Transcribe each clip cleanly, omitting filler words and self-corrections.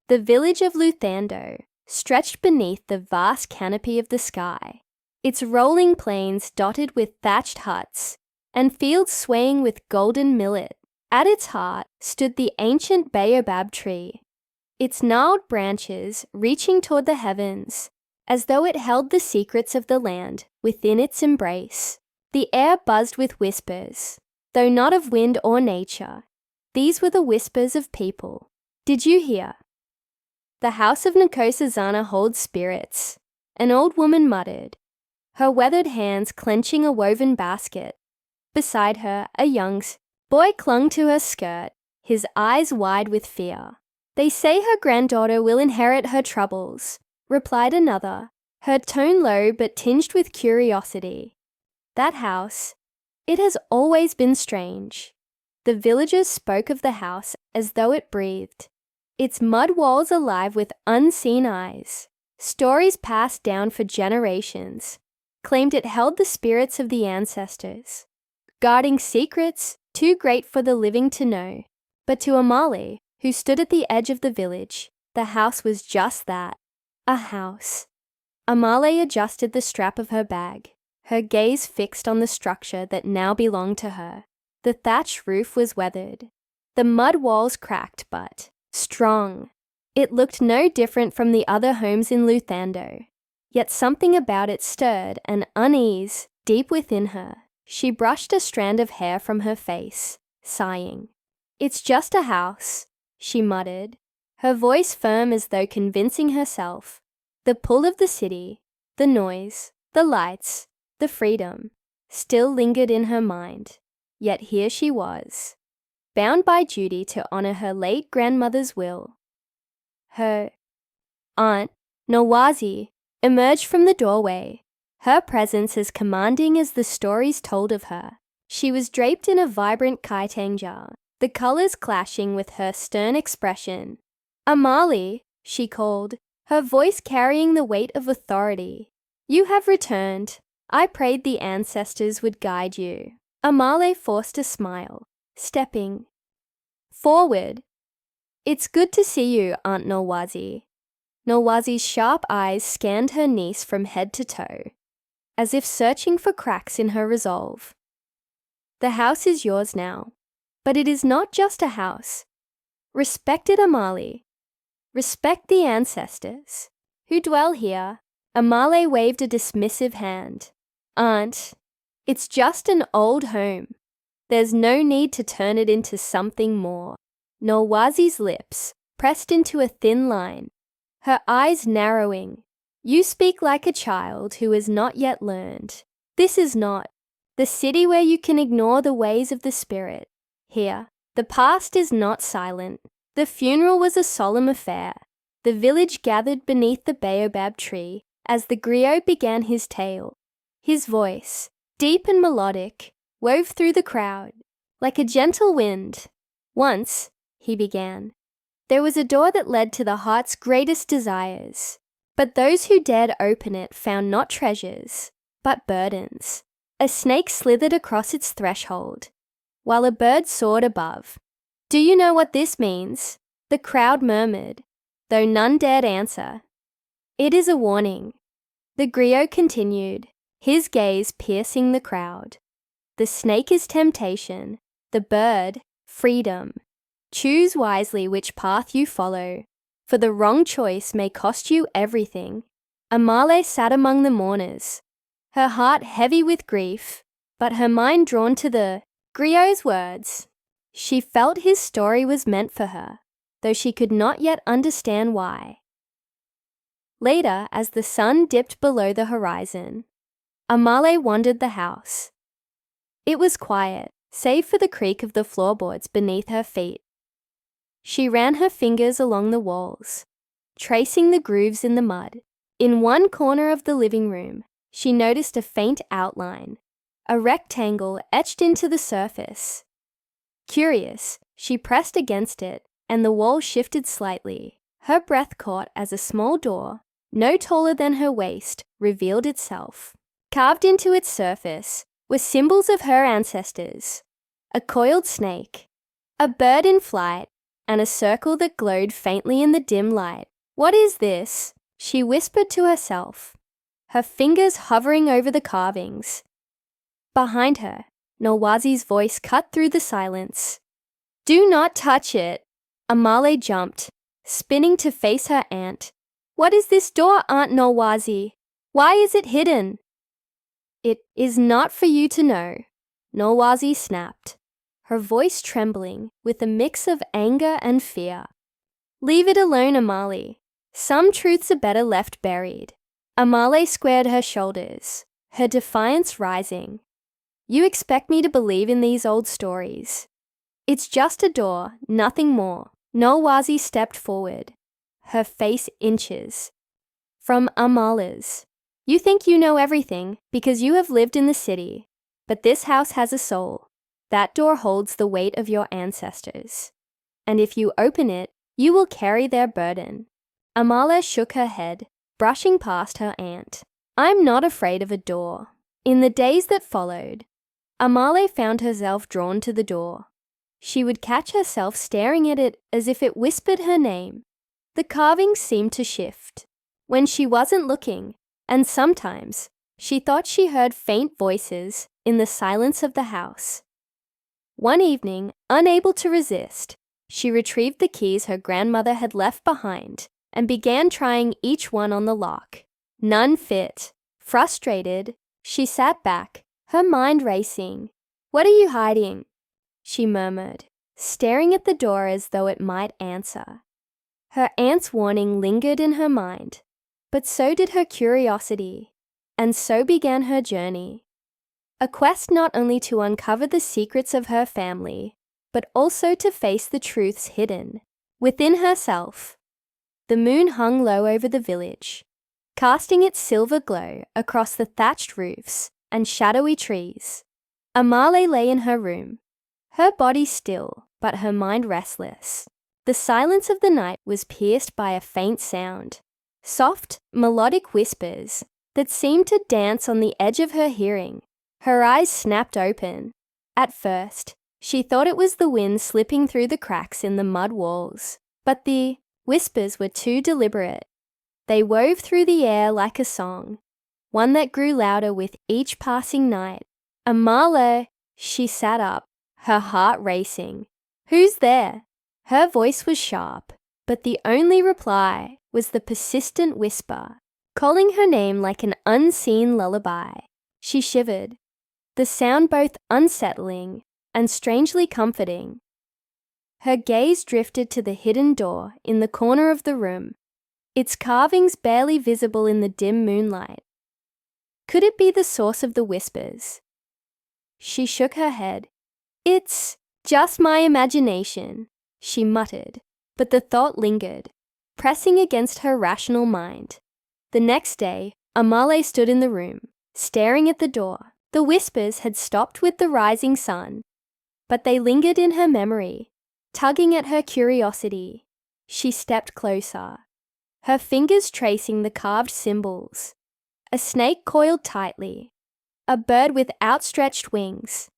The village of Luthando stretched beneath the vast canopy of the sky, its rolling plains dotted with thatched huts and fields swaying with golden millet. At its heart stood the ancient baobab tree, its gnarled branches reaching toward the heavens, as though it held the secrets of the land within its embrace. The air buzzed with whispers, though not of wind or nature. These were the whispers of people. Did you hear? The house of Nkosazana holds spirits, an old woman muttered, her weathered hands clenching a woven basket. Beside her, a young boy clung to her skirt, his eyes wide with fear. They say her granddaughter will inherit her troubles, replied another, her tone low but tinged with curiosity. That house, it has always been strange. The villagers spoke of the house as though it breathed, its mud walls alive with unseen eyes. Stories passed down for generations claimed it held the spirits of the ancestors, guarding secrets too great for the living to know. But to Amahle, who stood at the edge of the village, the house was just that, a house. Amahle adjusted the strap of her bag, her gaze fixed on the structure that now belonged to her. The thatch roof was weathered, the mud walls cracked but strong. It looked no different from the other homes in Luthando, yet something about it stirred an unease deep within her. She brushed a strand of hair from her face, sighing. "It's just a house," she muttered, her voice firm as though convincing herself. The pull of the city, the noise, the lights, the freedom, still lingered in her mind. Yet here she was, bound by duty to honor her late grandmother's will. Her aunt, Nawazi, emerged from the doorway, her presence as commanding as the stories told of her. She was draped in a vibrant kaitangja, the colors clashing with her stern expression. "Amahle," she called, her voice carrying the weight of authority. "You have returned. I prayed the ancestors would guide you." Amahle forced a smile, stepping forward. "It's good to see you, Aunt Nawazi." Nawazi's sharp eyes scanned her niece from head to toe, as if searching for cracks in her resolve. "The house is yours now, but it is not just a house. Respect it, Amahle. Respect the ancestors who dwell here." Amahle waved a dismissive hand. "Aunt, it's just an old home. There's no need to turn it into something more." Nawazi's lips pressed into a thin line, her eyes narrowing. "You speak like a child who has not yet learned. This is not the city where you can ignore the ways of the spirit. Here, the past is not silent." The funeral was a solemn affair. The village gathered beneath the baobab tree as the griot began his tale. His voice, deep and melodic, wove through the crowd like a gentle wind. "Once," he began, "there was a door that led to the heart's greatest desires. But those who dared open it found not treasures, but burdens. A snake slithered across its threshold, while a bird soared above." "Do you know what this means?" the crowd murmured, though none dared answer. "It is a warning," the griot continued, his gaze piercing the crowd. "The snake is temptation, the bird, freedom. Choose wisely which path you follow, for the wrong choice may cost you everything." Amahle sat among the mourners, her heart heavy with grief, but her mind drawn to the griot's words. She felt his story was meant for her, though she could not yet understand why. Later, as the sun dipped below the horizon, Amahle wandered the house. It was quiet, save for the creak of the floorboards beneath her feet. She ran her fingers along the walls, tracing the grooves in the mud. In one corner of the living room, she noticed a faint outline, a rectangle etched into the surface. Curious, she pressed against it, and the wall shifted slightly. Her breath caught as a small door, no taller than her waist, revealed itself. Carved into its surface were symbols of her ancestors: a coiled snake, a bird in flight, and a circle that glowed faintly in the dim light. "What is this?" she whispered to herself, her fingers hovering over the carvings. Behind her, Nolwazi's voice cut through the silence. "Do not touch it!" Amahle jumped, spinning to face her aunt. "What is this door, Aunt Nolwazi? Why is it hidden?" "It is not for you to know," Nolwazi snapped, her voice trembling with a mix of anger and fear. "Leave it alone, Amahle. Some truths are better left buried." Amahle squared her shoulders, her defiance rising. "You expect me to believe in these old stories? It's just a door, nothing more." Nolwazi stepped forward, her face inches from Amahle's. "You think you know everything because you have lived in the city, but this house has a soul. That door holds the weight of your ancestors, and if you open it, you will carry their burden." Amahle shook her head, brushing past her aunt. "I'm not afraid of a door." In the days that followed, Amahle found herself drawn to the door. She would catch herself staring at it as if it whispered her name. The carvings seemed to shift when she wasn't looking, and sometimes she thought she heard faint voices in the silence of the house. One evening, unable to resist, she retrieved the keys her grandmother had left behind and began trying each one on the lock. None fit. Frustrated, she sat back, her mind racing. "What are you hiding?" she murmured, staring at the door as though it might answer. Her aunt's warning lingered in her mind, but so did her curiosity, and so began her journey. A quest not only to uncover the secrets of her family, but also to face the truths hidden within herself. The moon hung low over the village, casting its silver glow across the thatched roofs and shadowy trees. Amahle lay in her room, her body still, but her mind restless. The silence of the night was pierced by a faint sound, soft, melodic whispers that seemed to dance on the edge of her hearing. Her eyes snapped open. At first, she thought it was the wind slipping through the cracks in the mud walls, but the whispers were too deliberate. They wove through the air like a song, one that grew louder with each passing night. "Amahle!" She sat up, her heart racing. "Who's there?" Her voice was sharp, but the only reply was the persistent whisper, calling her name like an unseen lullaby. She shivered, the sound both unsettling and strangely comforting. Her gaze drifted to the hidden door in the corner of the room, its carvings barely visible in the dim moonlight. Could it be the source of the whispers? She shook her head. "It's just my imagination," she muttered, but the thought lingered, pressing against her rational mind. The next day, Amahle stood in the room, staring at the door. The whispers had stopped with the rising sun, but they lingered in her memory, tugging at her curiosity. She stepped closer, her fingers tracing the carved symbols. A snake coiled tightly, a bird with outstretched wings,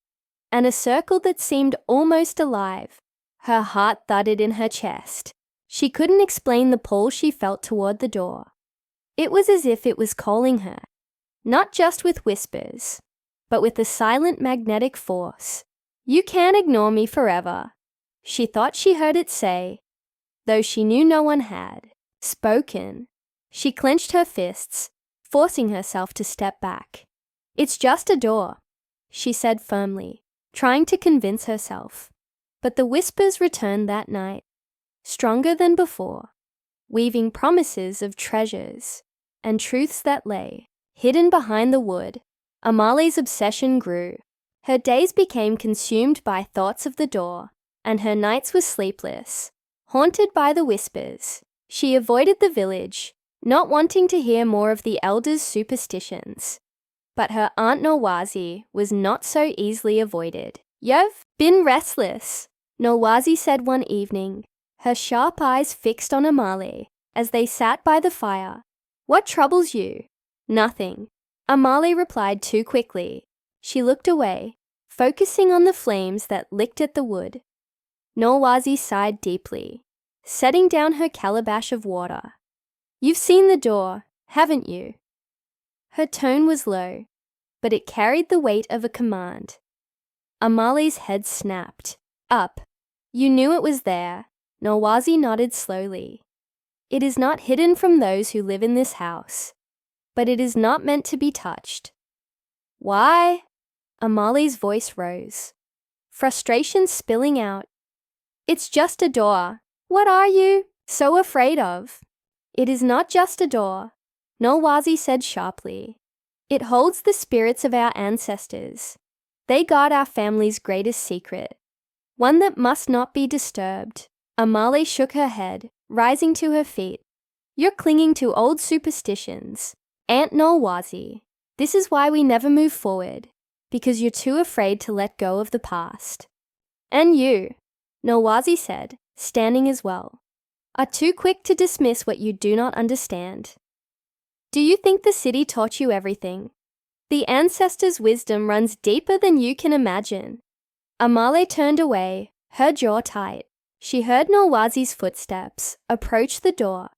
and a circle that seemed almost alive. Her heart thudded in her chest. She couldn't explain the pull she felt toward the door. It was as if it was calling her, not just with whispers, but with a silent magnetic force. "You can't ignore me forever," she thought she heard it say, though she knew no one had spoken. She clenched her fists, forcing herself to step back. "It's just a door," she said firmly, trying to convince herself. But the whispers returned that night, stronger than before, weaving promises of treasures and truths that lay hidden behind the wood. Amahle's obsession grew. Her days became consumed by thoughts of the door, and her nights were sleepless, haunted by the whispers. She avoided the village, not wanting to hear more of the elders' superstitions. But her Aunt Nolwazi was not so easily avoided. "You've been restless," Nolwazi said one evening, her sharp eyes fixed on Amahle as they sat by the fire. "What troubles you?" "Nothing," Amahle replied too quickly. She looked away, focusing on the flames that licked at the wood. Nolwazi sighed deeply, setting down her calabash of water. "You've seen the door, haven't you?" Her tone was low, but it carried the weight of a command. Amahle's head snapped. "Up. You knew it was there." Nolwazi nodded slowly. "It is not hidden from those who live in this house, but it is not meant to be touched." "Why?" Amahle's voice rose, frustration spilling out. "It's just a door. What are you so afraid of?" "It is not just a door," Nolwazi said sharply. "It holds the spirits of our ancestors. They guard our family's greatest secret, one that must not be disturbed." Amahle shook her head, rising to her feet. "You're clinging to old superstitions, Aunt Nolwazi. This is why we never move forward, because you're too afraid to let go of the past. And you," Nolwazi said, standing as well, "are too quick to dismiss what you do not understand. Do you think the city taught you everything? The ancestors' wisdom runs deeper than you can imagine." Amahle turned away, her jaw tight. She heard Nolwazi's footsteps approach the door,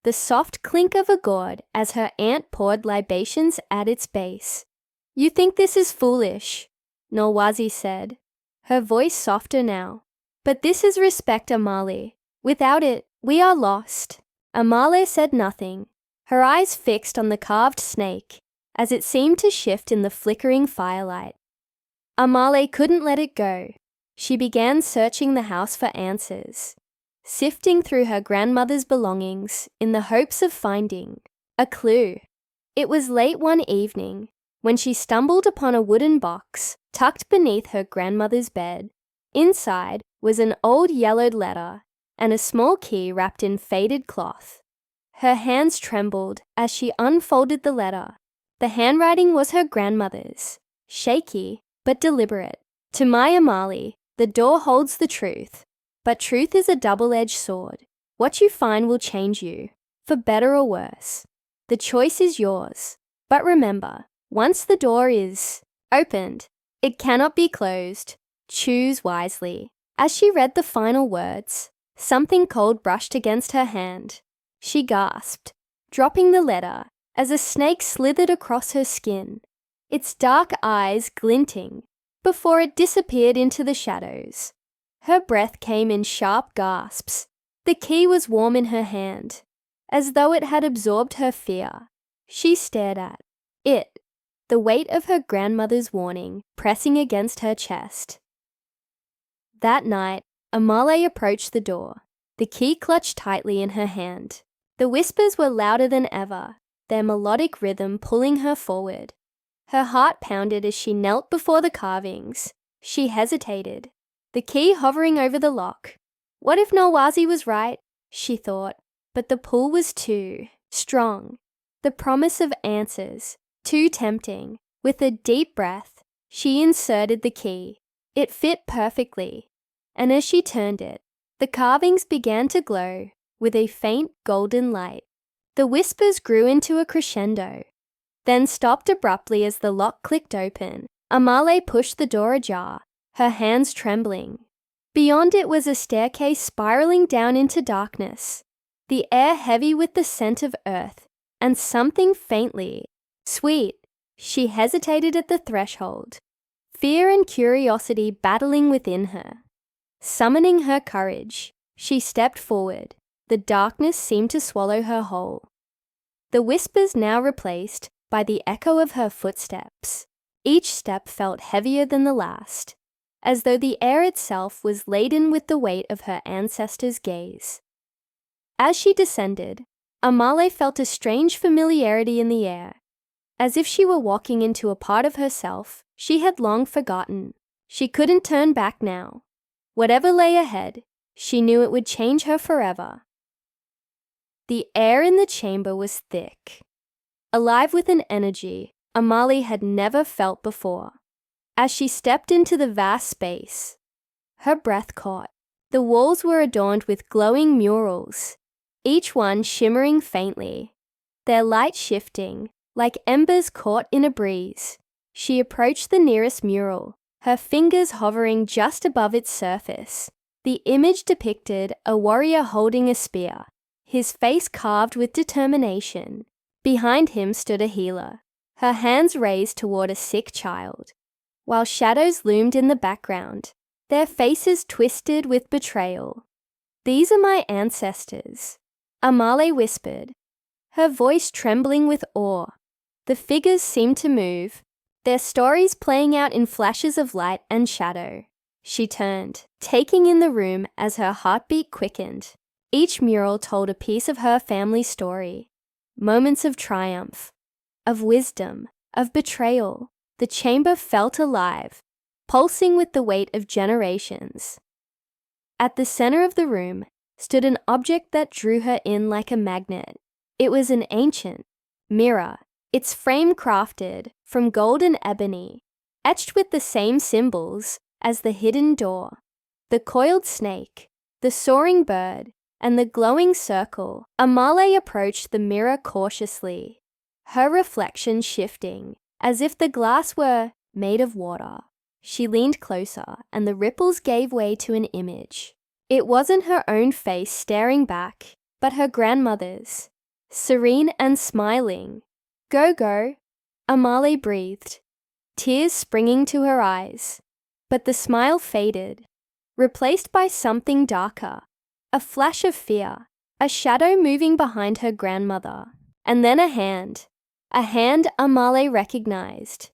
the soft clink of a gourd as her aunt poured libations at its base. "You think this is foolish," Nolwazi said, her voice softer now. "But this is respect, Amahle. Without it, we are lost." Amahle said nothing, her eyes fixed on the carved snake as it seemed to shift in the flickering firelight. Amahle couldn't let it go. She began searching the house for answers, sifting through her grandmother's belongings in the hopes of finding a clue. It was late one evening when she stumbled upon a wooden box tucked beneath her grandmother's bed. Inside was an old yellowed letter and a small key wrapped in faded cloth. Her hands trembled as she unfolded the letter. The handwriting was her grandmother's, shaky but deliberate. "To my Amahle, the door holds the truth, but truth is a double-edged sword. What you find will change you, for better or worse. The choice is yours. But remember, once the door is opened, it cannot be closed. Choose wisely." As she read the final words, something cold brushed against her hand. She gasped, dropping the letter as a snake slithered across her skin, its dark eyes glinting before it disappeared into the shadows. Her breath came in sharp gasps. The key was warm in her hand, as though it had absorbed her fear. She stared at it, the weight of her grandmother's warning pressing against her chest. That night, Amahle approached the door, the key clutched tightly in her hand. The whispers were louder than ever, their melodic rhythm pulling her forward. Her heart pounded as she knelt before the carvings. She hesitated, the key hovering over the lock. What if Nolwazi was right? She thought, but the pull was too strong. The promise of answers, too tempting. With a deep breath, she inserted the key. It fit perfectly, and as she turned it, the carvings began to glow with a faint golden light. The whispers grew into a crescendo, then stopped abruptly as the lock clicked open. Amahle pushed the door ajar, her hands trembling. Beyond it was a staircase spiraling down into darkness, the air heavy with the scent of earth and something faintly sweet. She hesitated at the threshold, fear and curiosity battling within her. Summoning her courage, she stepped forward. The darkness seemed to swallow her whole. The whispers now replaced by the echo of her footsteps. Each step felt heavier than the last, as though the air itself was laden with the weight of her ancestors' gaze. As she descended, Amahle felt a strange familiarity in the air, as if she were walking into a part of herself she had long forgotten. She couldn't turn back now. Whatever lay ahead, she knew it would change her forever. The air in the chamber was thick, alive with an energy Amahle had never felt before. As she stepped into the vast space, her breath caught. The walls were adorned with glowing murals, each one shimmering faintly, their light shifting like embers caught in a breeze. She approached the nearest mural, her fingers hovering just above its surface. The image depicted a warrior holding a spear, his face carved with determination. Behind him stood a healer, her hands raised toward a sick child, while shadows loomed in the background, their faces twisted with betrayal. "These are my ancestors," Amahle whispered, her voice trembling with awe. The figures seemed to move, their stories playing out in flashes of light and shadow. She turned, taking in the room as her heartbeat quickened. Each mural told a piece of her family's story. Moments of triumph, of wisdom, of betrayal. The chamber felt alive, pulsing with the weight of generations. At the center of the room stood an object that drew her in like a magnet. It was an ancient mirror, its frame crafted from gold and ebony, etched with the same symbols as the hidden door. The coiled snake, the soaring bird, and the glowing circle. Amahle approached the mirror cautiously, her reflection shifting, as if the glass were made of water. She leaned closer, and the ripples gave way to an image. It wasn't her own face staring back, but her grandmother's, serene and smiling. Go, Amahle breathed, tears springing to her eyes. But the smile faded, replaced by something darker, a flash of fear, a shadow moving behind her grandmother, and then a hand Amahle recognized.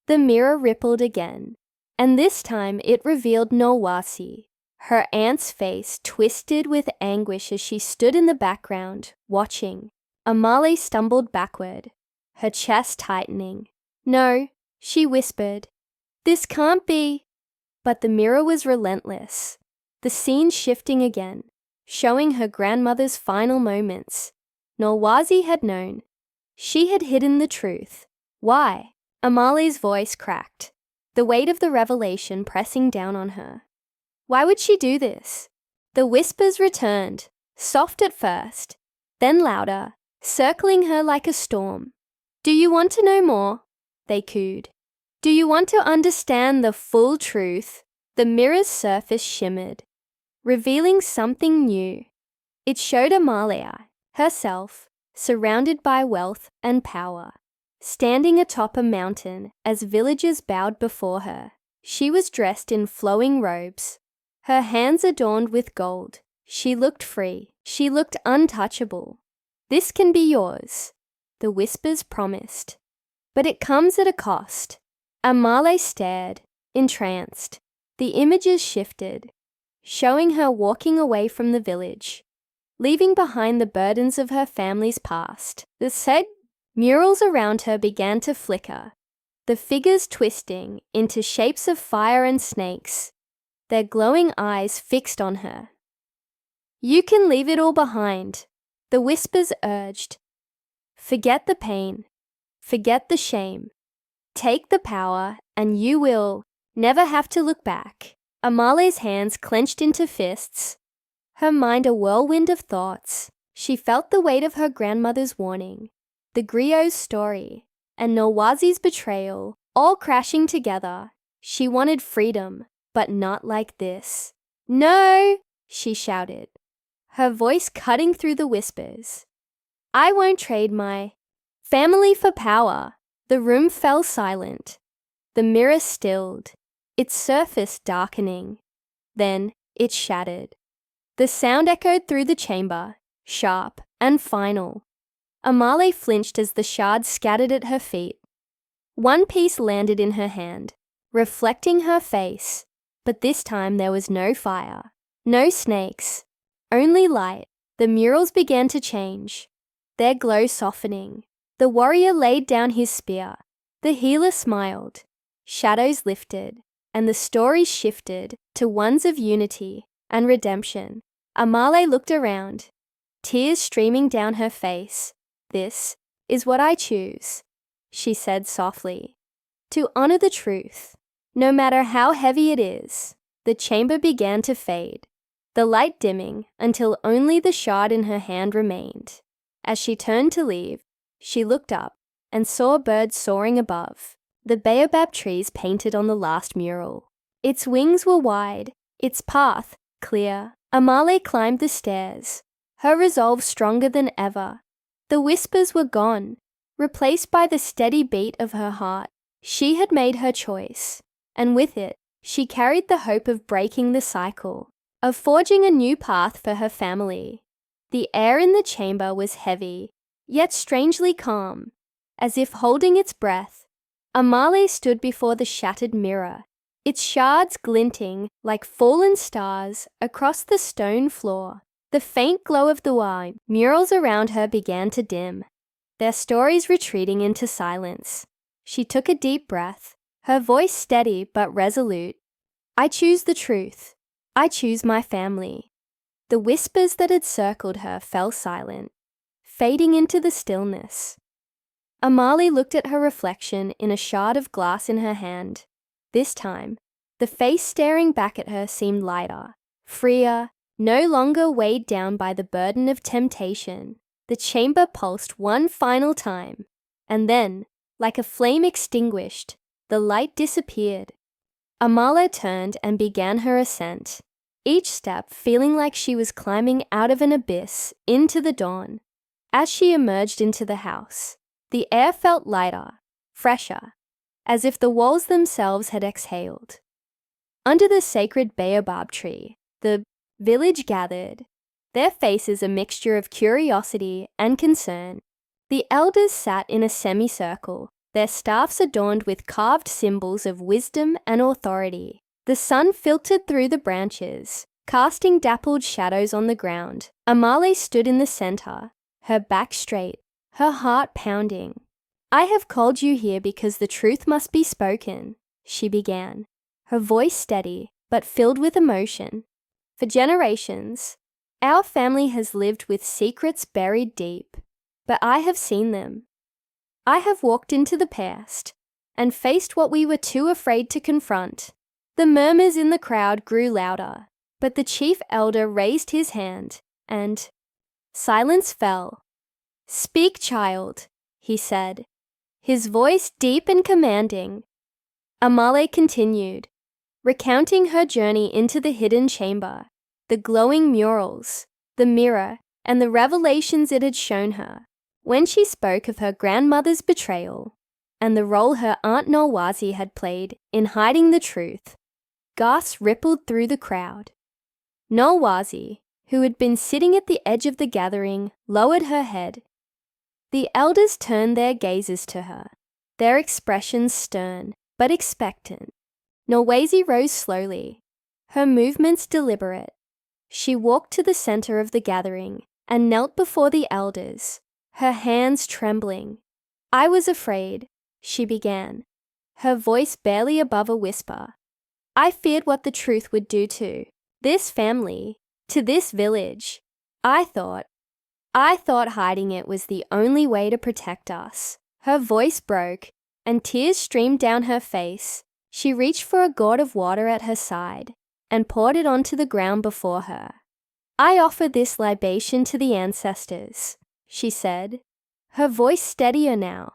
The mirror rippled again, and this time it revealed Nolwasi, her aunt's face twisted with anguish as she stood in the background, watching. Amahle stumbled backward, her chest tightening. "No," she whispered. "This can't be." But the mirror was relentless, the scene shifting again, showing her grandmother's final moments. Nolwasi had known. She had hidden the truth. Why? Amahle's voice cracked, the weight of the revelation pressing down on her. Why would she do this? The whispers returned, soft at first, then louder, circling her like a storm. "Do you want to know more?" they cooed. "Do you want to understand the full truth?" The mirror's surface shimmered, revealing something new. It showed Amahle, herself, surrounded by wealth and power, standing atop a mountain as villagers bowed before her. She was dressed in flowing robes, her hands adorned with gold. She looked free. She looked untouchable. "This can be yours," the whispers promised. "But it comes at a cost." Amahle stared, entranced. The images shifted, showing her walking away from the village, leaving behind the burdens of her family's past. The said murals around her began to flicker, the figures twisting into shapes of fire and snakes, their glowing eyes fixed on her. "You can leave it all behind," the whispers urged. "Forget the pain, forget the shame. Take the power, and you will never have to look back." Amahle's hands clenched into fists, her mind a whirlwind of thoughts. She felt the weight of her grandmother's warning, the griot's story, and Nolwasi's betrayal, all crashing together. She wanted freedom, but not like this. "No!" she shouted, her voice cutting through the whispers. "I won't trade my family for power." The room fell silent. The mirror stilled, its surface darkening. Then it shattered. The sound echoed through the chamber, sharp and final. Amahle flinched as the shards scattered at her feet. One piece landed in her hand, reflecting her face, but this time there was no fire, no snakes, only light. The murals began to change, their glow softening. The warrior laid down his spear. The healer smiled. Shadows lifted, and the story shifted to ones of unity and redemption. Amahle looked around, tears streaming down her face. "This is what I choose," she said softly. "To honor the truth, no matter how heavy it is." The chamber began to fade, the light dimming until only the shard in her hand remained. As she turned to leave, she looked up and saw a bird soaring above, the baobab trees painted on the last mural. Its wings were wide, its path clear. Amahle climbed the stairs, her resolve stronger than ever. The whispers were gone, replaced by the steady beat of her heart. She had made her choice, and with it, she carried the hope of breaking the cycle, of forging a new path for her family. The air in the chamber was heavy, yet strangely calm, as if holding its breath. Amahle stood before the shattered mirror, its shards glinting like fallen stars across the stone floor. The faint glow of the wine murals around her began to dim, their stories retreating into silence. She took a deep breath, her voice steady but resolute. I choose the truth. I choose my family. The whispers that had circled her fell silent, fading into the stillness. Amahle looked at her reflection in a shard of glass in her hand. This time, the face staring back at her seemed lighter, freer, no longer weighed down by the burden of temptation. The chamber pulsed one final time, and then, like a flame extinguished, the light disappeared. Amahle turned and began her ascent, each step feeling like she was climbing out of an abyss into the dawn. As she emerged into the house, the air felt lighter, fresher, as if the walls themselves had exhaled. Under the sacred baobab tree, the village gathered, their faces a mixture of curiosity and concern. The elders sat in a semicircle, their staffs adorned with carved symbols of wisdom and authority. The sun filtered through the branches, casting dappled shadows on the ground. Amahle stood in the center, her back straight, her heart pounding. I have called you here because the truth must be spoken, she began, her voice steady but filled with emotion. For generations, our family has lived with secrets buried deep, but I have seen them. I have walked into the past and faced what we were too afraid to confront. The murmurs in the crowd grew louder, but the chief elder raised his hand, and silence fell. Speak, child, he said, his voice deep and commanding. Amahle continued, recounting her journey into the hidden chamber, the glowing murals, the mirror, and the revelations it had shown her. When she spoke of her grandmother's betrayal and the role her Aunt Nolwazi had played in hiding the truth, gasps rippled through the crowd. Nolwazi, who had been sitting at the edge of the gathering, lowered her head. The elders turned their gazes to her, their expressions stern but expectant. Nolwazi rose slowly, her movements deliberate. She walked to the center of the gathering and knelt before the elders, her hands trembling. I was afraid, she began, her voice barely above a whisper. I feared what the truth would do to this family, to this village. I thought hiding it was the only way to protect us. Her voice broke, and tears streamed down her face. She reached for a gourd of water at her side and poured it onto the ground before her. I offer this libation to the ancestors, she said, her voice steadier now,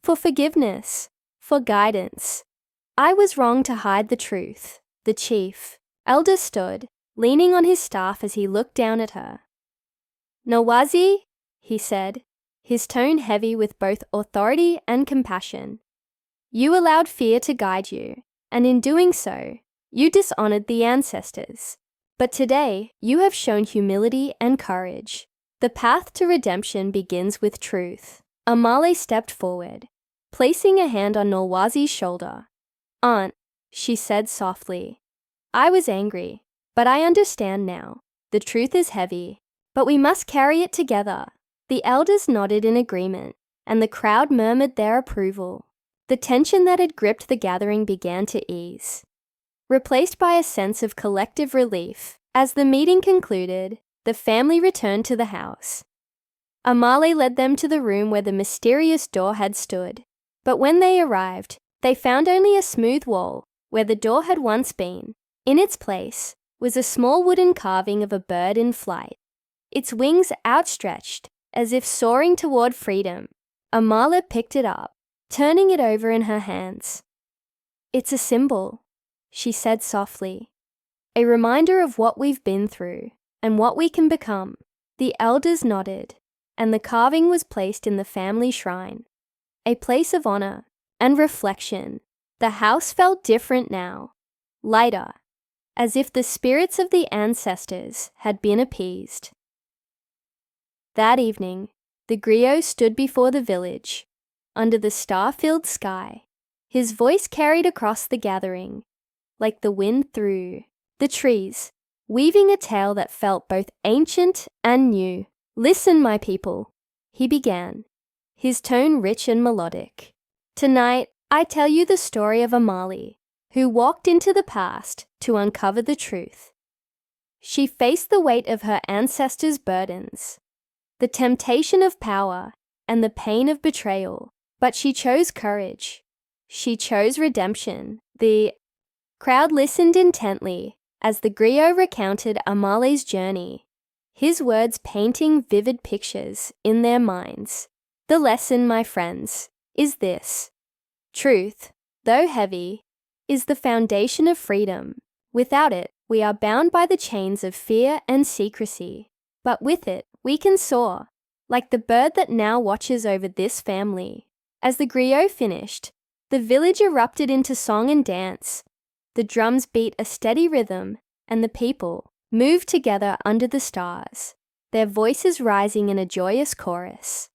for forgiveness, for guidance. I was wrong to hide the truth. The chief elder stood, leaning on his staff as he looked down at her. Nolwazi, he said, his tone heavy with both authority and compassion. You allowed fear to guide you, and in doing so, you dishonored the ancestors. But today, you have shown humility and courage. The path to redemption begins with truth. Amahle stepped forward, placing a hand on Nolwazi's shoulder. Aunt, she said softly, I was angry, but I understand now. The truth is heavy, but we must carry it together. The elders nodded in agreement, and the crowd murmured their approval. The tension that had gripped the gathering began to ease, replaced by a sense of collective relief. As the meeting concluded, the family returned to the house. Amahle led them to the room where the mysterious door had stood. But when they arrived, they found only a smooth wall where the door had once been. In its place was a small wooden carving of a bird in flight, its wings outstretched as if soaring toward freedom. Amahle picked it up, turning it over in her hands. It's a symbol, she said softly. a reminder of what we've been through and what we can become. The elders nodded, and the carving was placed in the family shrine, a place of honor and reflection. The house felt different now, lighter, as if the spirits of the ancestors had been appeased. That evening, the griot stood before the village, under the star-filled sky. His voice carried across the gathering, like the wind through the trees, weaving a tale that felt both ancient and new. "Listen, my people," he began, his tone rich and melodic. "Tonight, I tell you the story of Amahle, who walked into the past to uncover the truth. She faced the weight of her ancestors' burdens, the temptation of power, and the pain of betrayal, but she chose courage. She chose redemption." The crowd listened intently as the griot recounted Amahle's journey, his words painting vivid pictures in their minds. "The lesson, my friends, is this: truth, though heavy, is the foundation of freedom. Without it, we are bound by the chains of fear and secrecy. But with it, we can soar, like the bird that now watches over this family." As the griot finished, the village erupted into song and dance. The drums beat a steady rhythm, and the people moved together under the stars, their voices rising in a joyous chorus.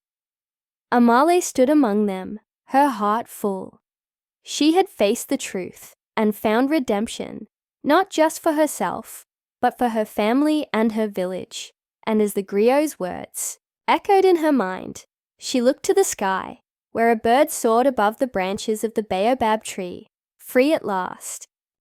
Amahle stood among them, her heart full. She had faced the truth and found redemption, not just for herself, but for her family and her village. And as the griot's words echoed in her mind, she looked to the sky, where a bird soared above the branches of the baobab tree, free at last.